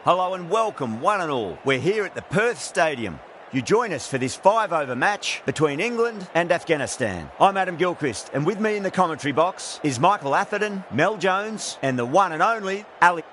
Hello and welcome, one and all. We're here at the Perth Stadium. You join us for this 5-over match between England and Afghanistan. I'm Adam Gilchrist, and with me in the commentary box is Michael Atherton, Mel Jones, and the one and only Ali.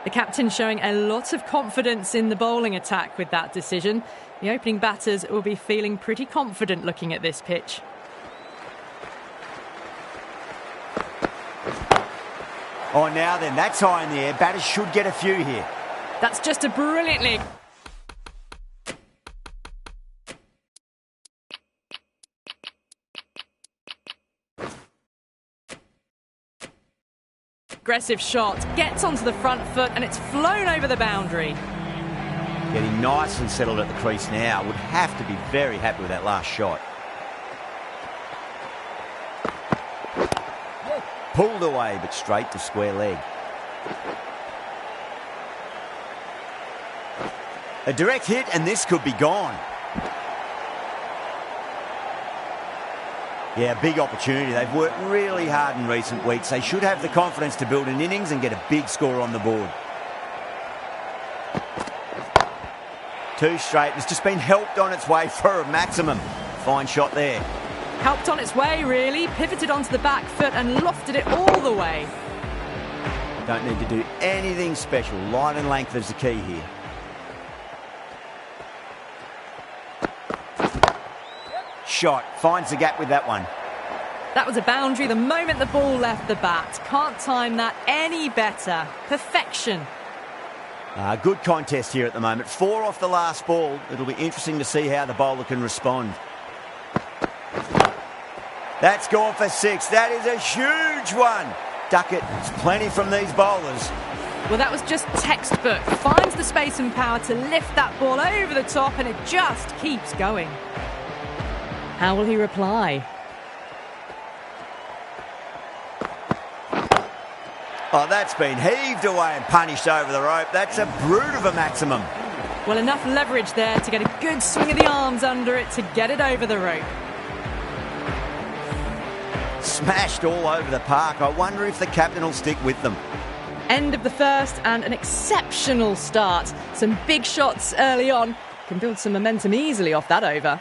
The captain showing a lot of confidence in the bowling attack with that decision. The opening batters will be feeling pretty confident looking at this pitch. Oh, now then, that's high in the air. Batters should get a few here. That's just a brilliantly... aggressive shot, gets onto the front foot and it's flown over the boundary. Getting nice and settled at the crease now. Would have to be very happy with that last shot. Pulled away, but straight to square leg. A direct hit and this could be gone. Yeah, big opportunity. They've worked really hard in recent weeks. They should have the confidence to build an innings and get a big score on the board. Two straight. It's just been helped on its way for a maximum. Fine shot there. Helped on its way, really. Pivoted onto the back foot and lofted it all the way. Don't need to do anything special. Line and length is the key here. Shot. Finds the gap with that one. That was a boundary the moment the ball left the bat. Can't time that any better. Perfection. Good contest here at the moment. 4 off the last ball. It'll be interesting to see how the bowler can respond. That's gone for 6. That is a huge one. Duck it. It's plenty from these bowlers. Well, that was just textbook. Finds the space and power to lift that ball over the top and it just keeps going. How will he reply? Oh, that's been heaved away and punished over the rope. That's a brute of a maximum. Well, enough leverage there to get a good swing of the arms under it to get it over the rope. Smashed all over the park. I wonder if the captain will stick with them. End of the first and an exceptional start. Some big shots early on. Can build some momentum easily off that over.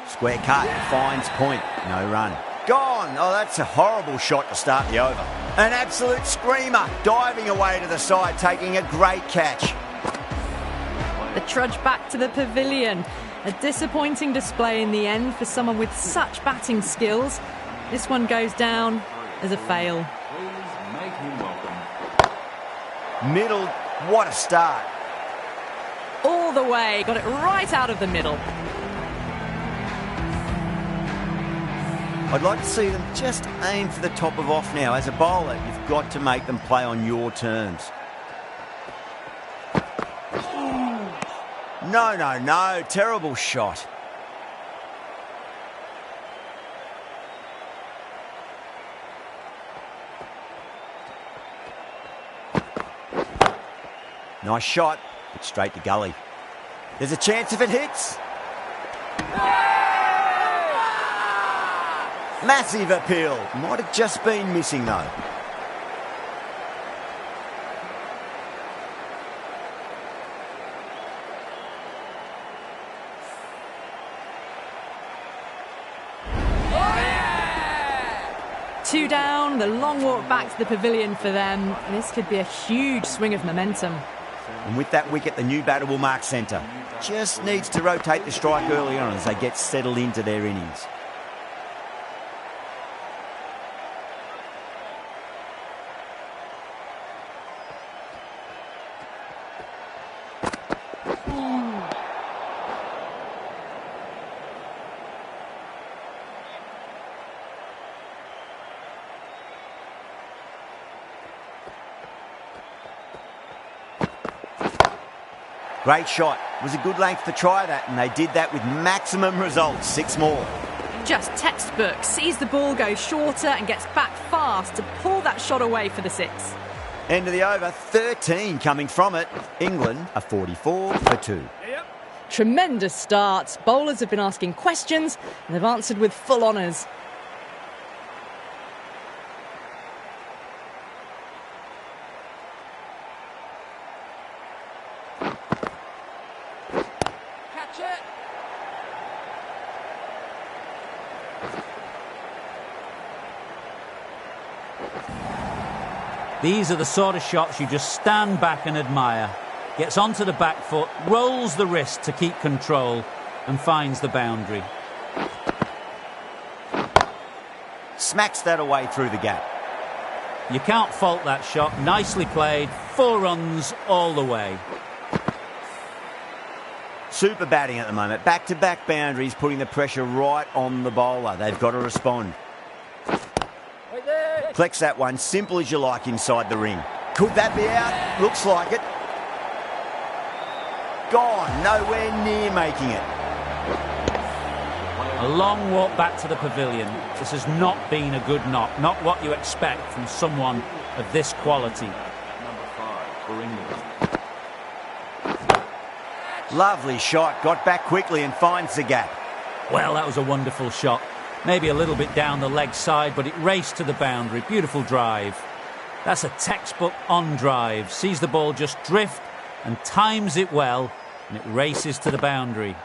Square cut, finds point, no run. Gone! Oh, that's a horrible shot to start the over. An absolute screamer, diving away to the side, taking a great catch. The trudge back to the pavilion. A disappointing display in the end for someone with such batting skills. This one goes down as a fail. Middle, what a start. All the way, got it right out of the middle. I'd like to see them just aim for the top of off now. As a bowler, you've got to make them play on your terms. No. Terrible shot. Nice shot, but straight to gully. There's a chance if it hits. Massive appeal. Might have just been missing though. Two down, the long walk back to the pavilion for them. This could be a huge swing of momentum. And with that wicket, the new batter will mark centre. Just needs to rotate the strike early on as they get settled into their innings. Great shot. It was a good length to try that, and they did that with maximum results. 6 more. Just textbook. Sees the ball go shorter and gets back fast to pull that shot away for the 6. End of the over, 13 coming from it. England are 44 for 2. Tremendous start. Bowlers have been asking questions and they've answered with full honours. Catch it. These are the sort of shots you just stand back and admire. Gets onto the back foot, rolls the wrist to keep control and finds the boundary. Smacks that away through the gap. You can't fault that shot. Nicely played. 4 runs all the way. Super batting at the moment. Back-to-back boundaries, putting the pressure right on the bowler. They've got to respond. Flex that one, simple as you like inside the ring. Could that be out? Looks like it. Gone, nowhere near making it. A long walk back to the pavilion. This has not been a good knock. Not what you expect from someone of this quality. Number 5 for England. Lovely shot. Got back quickly and finds the gap. Well, that was a wonderful shot. Maybe a little bit down the leg side, but it raced to the boundary. Beautiful drive. That's a textbook on drive. Sees the ball just drift and times it well, and it races to the boundary.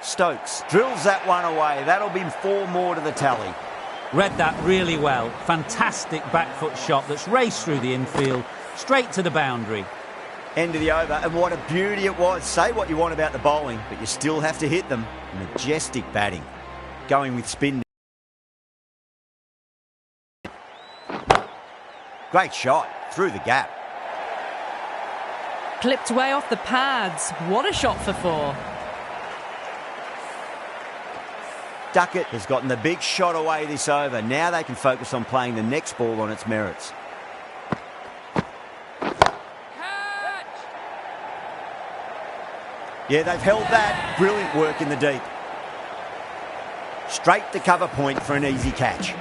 Stokes drills that one away. That'll be 4 more to the tally. Read that really well. Fantastic back foot shot that's raced through the infield, straight to the boundary. End of the over, and what a beauty it was. Say what you want about the bowling, but you still have to hit them. Majestic batting. Going with spin. Great shot through the gap. Clipped way off the pads. What a shot for 4. Duckett has gotten the big shot away this over. Now they can focus on playing the next ball on its merits. Yeah, they've held that. Brilliant work in the deep. Straight to cover point for an easy catch.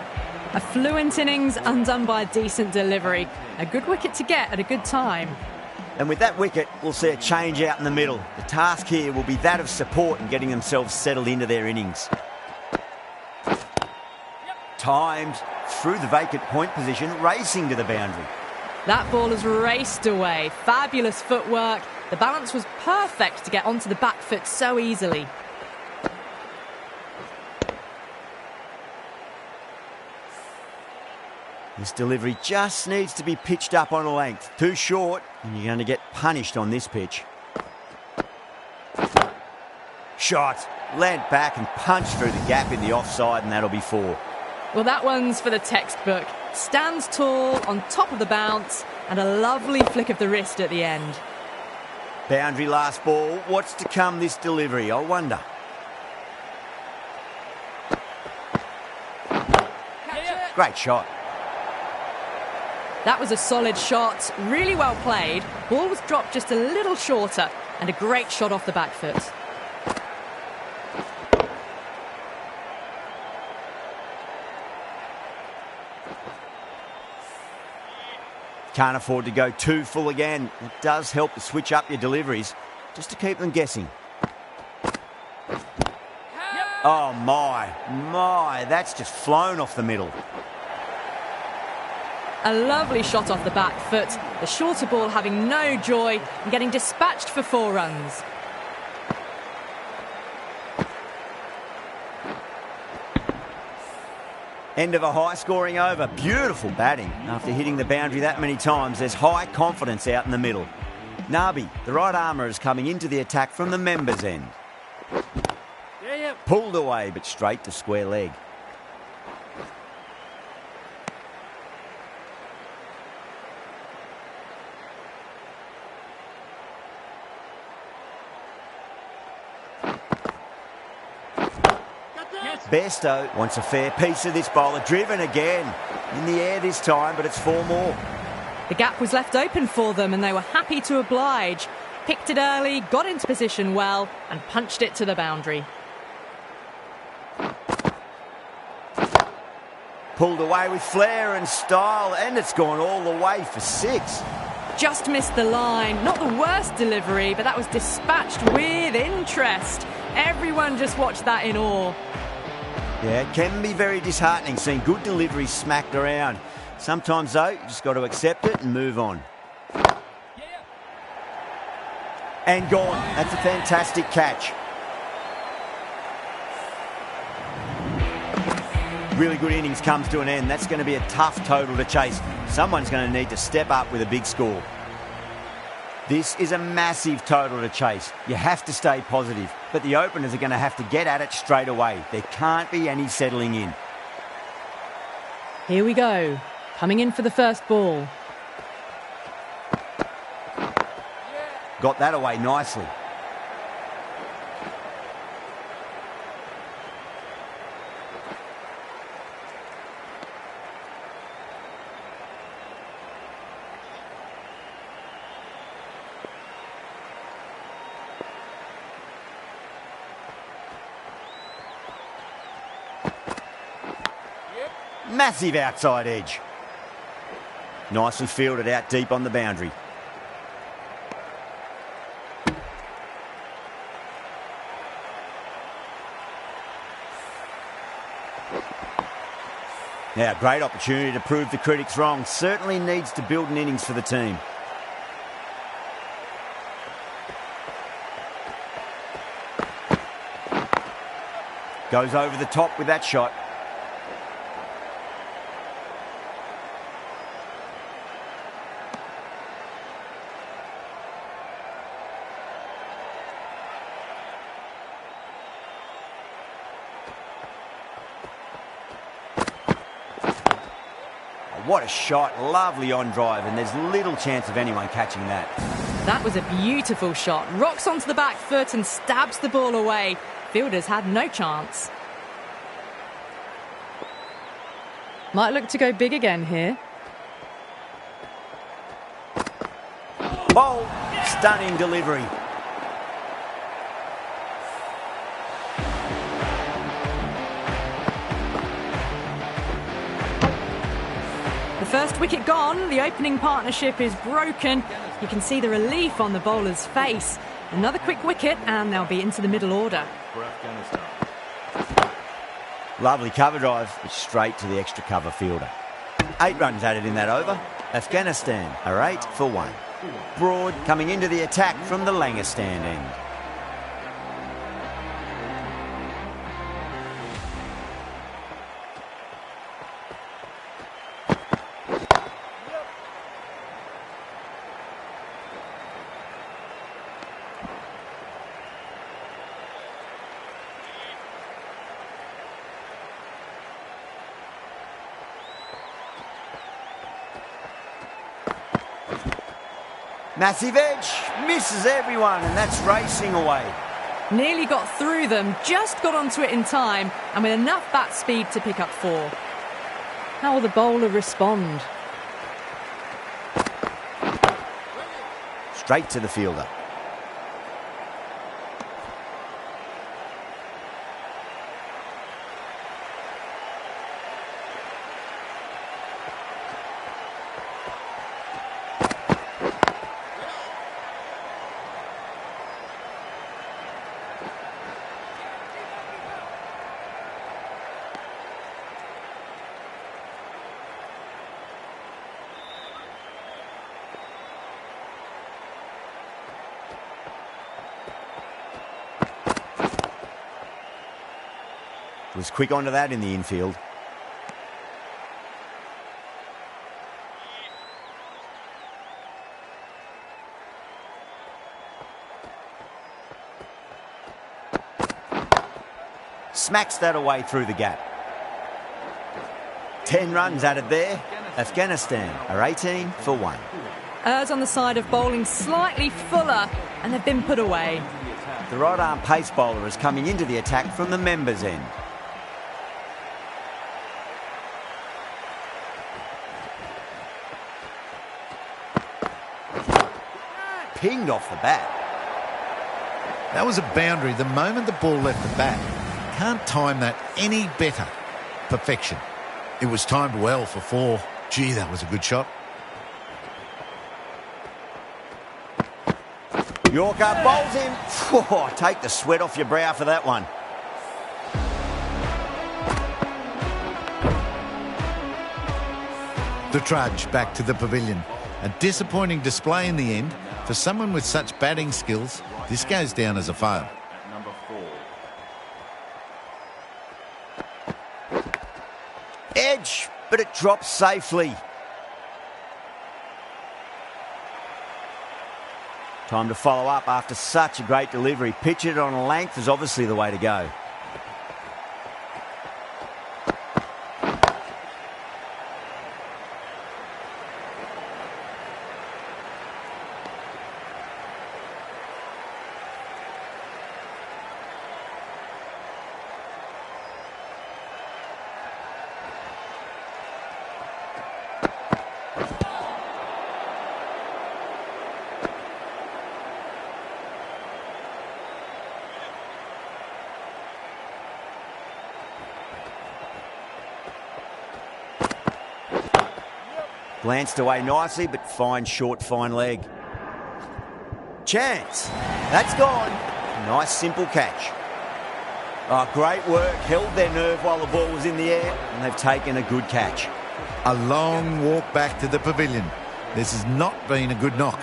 A fluent innings undone by a decent delivery. A good wicket to get at a good time. And with that wicket, we'll see a change out in the middle. The task here will be that of support and getting themselves settled into their innings. Timed through the vacant point position, racing to the boundary. That ball has raced away. Fabulous footwork. The balance was perfect to get onto the back foot so easily. This delivery just needs to be pitched up on a length. Too short, and you're going to get punished on this pitch. Shot. Leant back and punched through the gap in the offside, and that'll be 4. Well, that one's for the textbook. Stands tall, on top of the bounce, and a lovely flick of the wrist at the end. Boundary last ball. What's to come this delivery, I wonder. Great shot. That was a solid shot, really well played. Ball was dropped just a little shorter, and a great shot off the back foot. Can't afford to go too full again. It does help to switch up your deliveries, just to keep them guessing. Oh my, that's just flown off the middle. A lovely shot off the back foot. The shorter ball having no joy and getting dispatched for 4 runs. End of a high-scoring over. Beautiful batting. After hitting the boundary that many times, there's high confidence out in the middle. Nabi, the right armour, is coming into the attack from the members' end. Pulled away, but straight to square leg. Bairstow wants a fair piece of this bowler. Driven again. In the air this time, but it's 4 more. The gap was left open for them and they were happy to oblige. Picked it early, got into position well and punched it to the boundary. Pulled away with flair and style, and it's gone all the way for 6. Just missed the line. Not the worst delivery, but that was dispatched with interest. Everyone just watched that in awe. Yeah, it can be very disheartening seeing good deliveries smacked around. Sometimes, though, you just got to accept it and move on. And gone. That's a fantastic catch. Really good innings comes to an end. That's going to be a tough total to chase. Someone's going to need to step up with a big score. This is a massive total to chase. You have to stay positive, but the openers are going to have to get at it straight away. There can't be any settling in. Here we go. Coming in for the first ball. Got that away nicely. Massive outside edge. Nicely fielded out deep on the boundary. Now, great opportunity to prove the critics wrong. Certainly needs to build an innings for the team. Goes over the top with that shot. What a shot, lovely on drive, and there's little chance of anyone catching that. That was a beautiful shot. Rocks onto the back foot and stabs the ball away. Fielders had no chance. Might look to go big again here. Bold, stunning delivery. First wicket gone, the opening partnership is broken. You can see the relief on the bowler's face. Another quick wicket and they'll be into the middle order. For Afghanistan. Lovely cover drive, but straight to the extra cover fielder. 8 runs added in that over. Afghanistan are 8 for 1. Broad coming into the attack from the Langastan end. Massive edge, misses everyone, and that's racing away. Nearly got through them, just got onto it in time, and with enough bat speed to pick up 4. How will the bowler respond? Straight to the fielder. Was quick onto that in the infield. Smacks that away through the gap. 10 runs added there. Afghanistan are 18 for 1. Errs on the side of bowling slightly fuller, and they've been put away. The right arm pace bowler is coming into the attack from the members' end. Pinged off the bat. That was a boundary the moment the ball left the bat. Can't time that any better. Perfection. It was timed well for 4. Gee, that was a good shot. Yorker bowls him. Whoa, take the sweat off your brow for that one. The trudge back to the pavilion. A disappointing display in the end. For someone with such batting skills, this goes down as a fail. At number 4. Edge, but it drops safely. Time to follow up after such a great delivery. Pitch it on a length is obviously the way to go. Glanced away nicely, but fine short, fine leg. Chance. That's gone. Nice, simple catch. Oh, great work. Held their nerve while the ball was in the air, and they've taken a good catch. A long walk back to the pavilion. This has not been a good knock.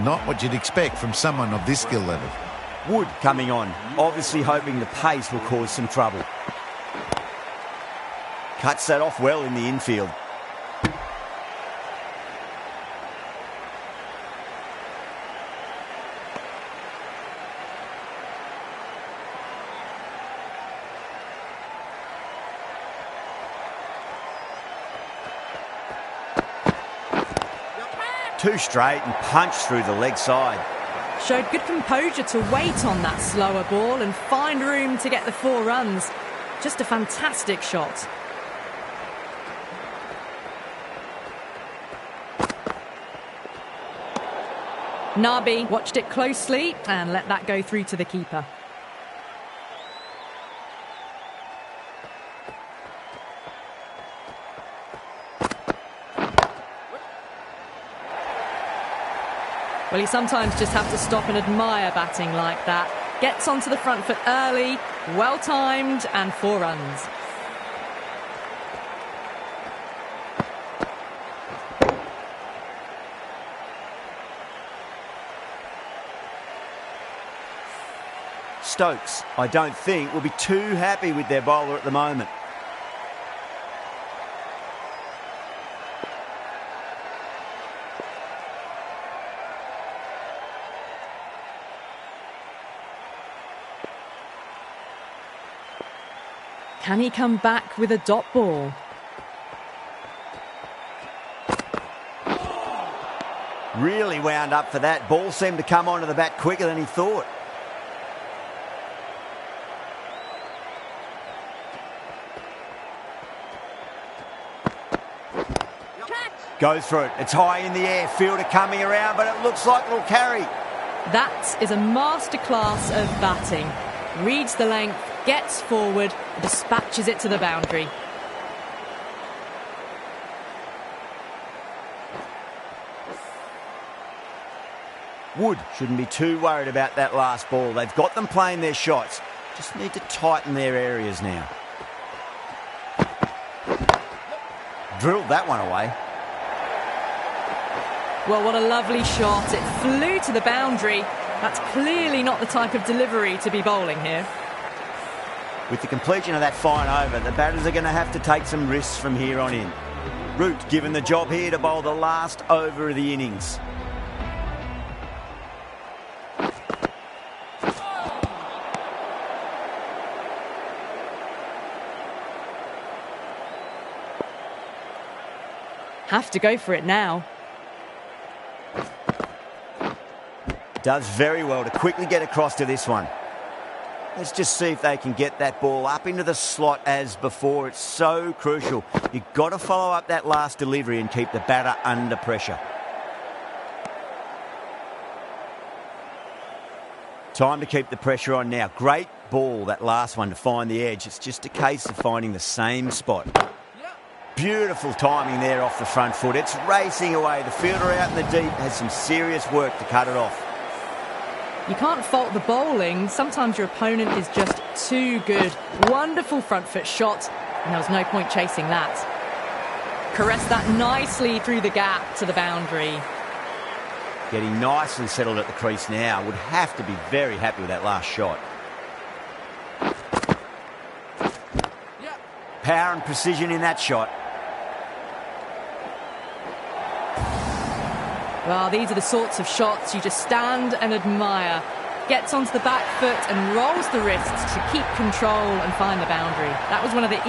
Not what you'd expect from someone of this skill level. Wood coming on, obviously hoping the pace will cause some trouble. Cuts that off well in the infield. Two straight and punched through the leg side. Showed good composure to wait on that slower ball and find room to get the 4 runs. Just a fantastic shot. Nabi watched it closely and let that go through to the keeper. Well, you sometimes just have to stop and admire batting like that. Gets onto the front foot early, well-timed, and 4 runs. Stokes, I don't think, will be too happy with their bowler at the moment. Can he come back with a dot ball? Really wound up for that. Ball seemed to come onto the bat quicker than he thought. Goes for it. It's high in the air. Fielder coming around, but it looks like it'll carry. That is a masterclass of batting. Reads the length, gets forward, dispatches it to the boundary. Wood shouldn't be too worried about that last ball. They've got them playing their shots. Just need to tighten their areas now. Drilled that one away. Well, what a lovely shot. It flew to the boundary. That's clearly not the type of delivery to be bowling here. With the completion of that fine over, the batters are going to have to take some risks from here on in. Root given the job here to bowl the last over of the innings. Have to go for it now. Does very well to quickly get across to this one. Let's just see if they can get that ball up into the slot as before. It's so crucial. You've got to follow up that last delivery and keep the batter under pressure. Time to keep the pressure on now. Great ball, that last one, to find the edge. It's just a case of finding the same spot. Beautiful timing there off the front foot. It's racing away. The fielder out in the deep has some serious work to cut it off. You can't fault the bowling. Sometimes your opponent is just too good. Wonderful front foot shot, and there was no point chasing that. Caressed that nicely through the gap to the boundary. Getting nicely settled at the crease now. Would have to be very happy with that last shot. Power and precision in that shot. Well, these are the sorts of shots you just stand and admire. Gets onto the back foot and rolls the wrists to keep control and find the boundary. That was one of the